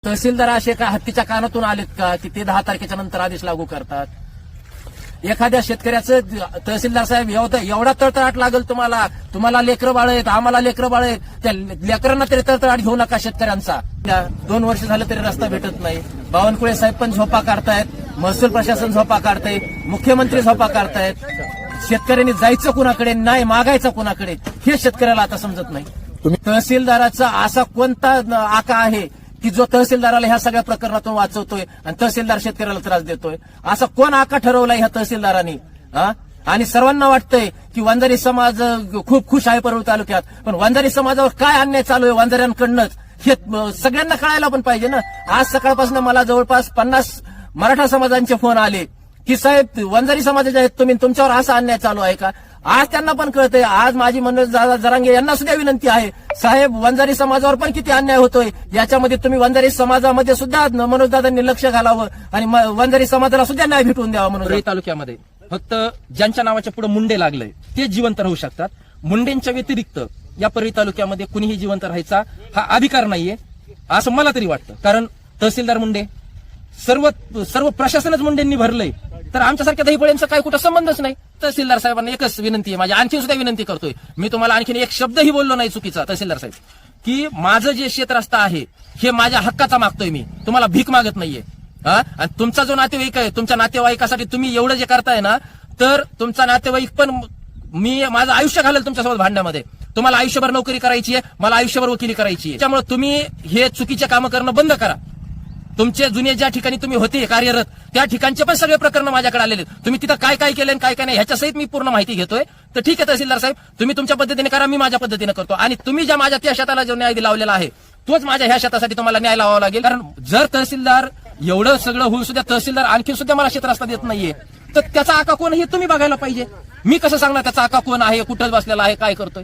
तहसीलदार असे का हत्तीच्या कानातून आलेत का की ते 10 तारखेच्या नंतर आदेश लागू करतात? एखाद्या शेतकऱ्याचं तहसीलदार साहेब एवढा तळतळाट लागेल तुम्हाला लेकरं बाळ आहेत, आम्हाला लेकरं बाळ आहेत, त्या लेकरांना तरी तळतळाट घेऊ नका शेतकऱ्यांचा. 2 वर्ष झालं तरी रस्ता भेटत नाही. बावनकुळे साहेब पण झोपा काढतायत, महसूल प्रशासन झोपा काढतंय, मुख्यमंत्री झोपा काढतायत. शेतकऱ्यांनी जायचं कुणाकडे, नाही मागायचं कुणाकडे, हे शेतकऱ्याला आता समजत नाही. तहसीलदाराचा असा कोणता आका आहे की जो तहसीलदाराला ह्या सगळ्या प्रकरणातून वाचवतोय आणि तहसीलदार शेतकऱ्याला त्रास देतोय? असा कोण आका ठरवलाय ह्या तहसीलदारांनी? आणि सर्वांना वाटतंय की वंजारी समाज खूप खुश आहे परळी तालुक्यात, पण वंजारी समाजावर काय अन्याय चालू आहे वंजाऱ्यांकडनंच हे सगळ्यांना कळायला पण पाहिजे ना. आज सकाळपासून मला जवळपास 50 मराठा समाजांचे फोन आले की साहेब वंजारी समाजाचे आहेत तुम्ही, तुमच्यावर असा अन्याय चालू आहे का? आज त्यांना पण कळतंय. आज माझी मनोज जरांगे यांना सुद्धा विनंती आहे, साहेब वंजारी समाजावर पण किती अन्याय होतोय, याच्यामध्ये तुम्ही वंजारी समाजामध्ये सुद्धा मनोजदादांनी लक्ष घालावं आणि वंजारी समाजाला सुद्धा न्याय भेटून द्यावा. म्हणून तालुक्यामध्ये फक्त ज्यांच्या नावाच्या पुढे मुंडे लागलंय ते जिवंत राहू शकतात. मुंडेंच्या व्यतिरिक्त या परळी तालुक्यामध्ये कुणीही जिवंत राहायचा हा अधिकार नाहीये असं मला तरी वाटतं. कारण तहसीलदार मुंडे, सर्व प्रशासनच मुंडेंनी भरलंय, तर आमच्यासारख्या दहीफळ्यांचा काही कुठं संबंधच नाही. तहसीलदार साहेबांना एकच विनंती आहे माझी, आणखी सुद्धा विनंती करतोय मी तुम्हाला, आणखीन एक शब्दही बोललो नाही चुकीचा तहसीलदार साहेब, की माझं जे शेतरस्ता आहे हे माझ्या हक्काचा मागतोय मी, तुम्हाला भीक मागत नाहीये. आणि तुमचा जो नातेवाईक आहे, तुमच्या नातेवाईकासाठी तुम्ही एवढं जे करताय ना, तर तुमचा नातेवाईक पण मी माझं आयुष्य घालेल तुमच्यासोबत भांडण्यामध्ये. तुम्हाला आयुष्यभर नोकरी करायची आहे, मला आयुष्यभर वकिली करायची आहे. त्यामुळे तुम्ही हे चुकीचे कामं करणं बंद करा. तुमचे जुने ज्या ठिकाणी तुम्ही होते कार्यरत त्या ठिकाणचे पण सगळे प्रकरण माझ्याकडे आलेले, तुम्ही तिथं काय काय केलं काय काय नाही ह्याच्या सहित मी पूर्ण माहिती घेतोय. तर ठीक आहे तहसीलदार साहेब, तुम्ही तुमच्या पद्धतीने करा, मी माझ्या पद्धतीने करतो. आणि तुम्ही ज्या माझ्या त्या शेताला जो न्याय लावलेला आहे तोच माझ्या ह्या शेतासाठी तुम्हाला न्याय लावावा लागेल. कारण जर तहसीलदार एवढं सगळं होऊन सुद्धा तहसीलदार आणखी सुद्धा मला क्षेत्रस्ता देत नाहीये, तर त्याचा आका कोण हे तुम्ही बघायला पाहिजे. मी कसं सांगणार त्याचा आका कोण आहे, कुठं बसलेला आहे, काय करतोय?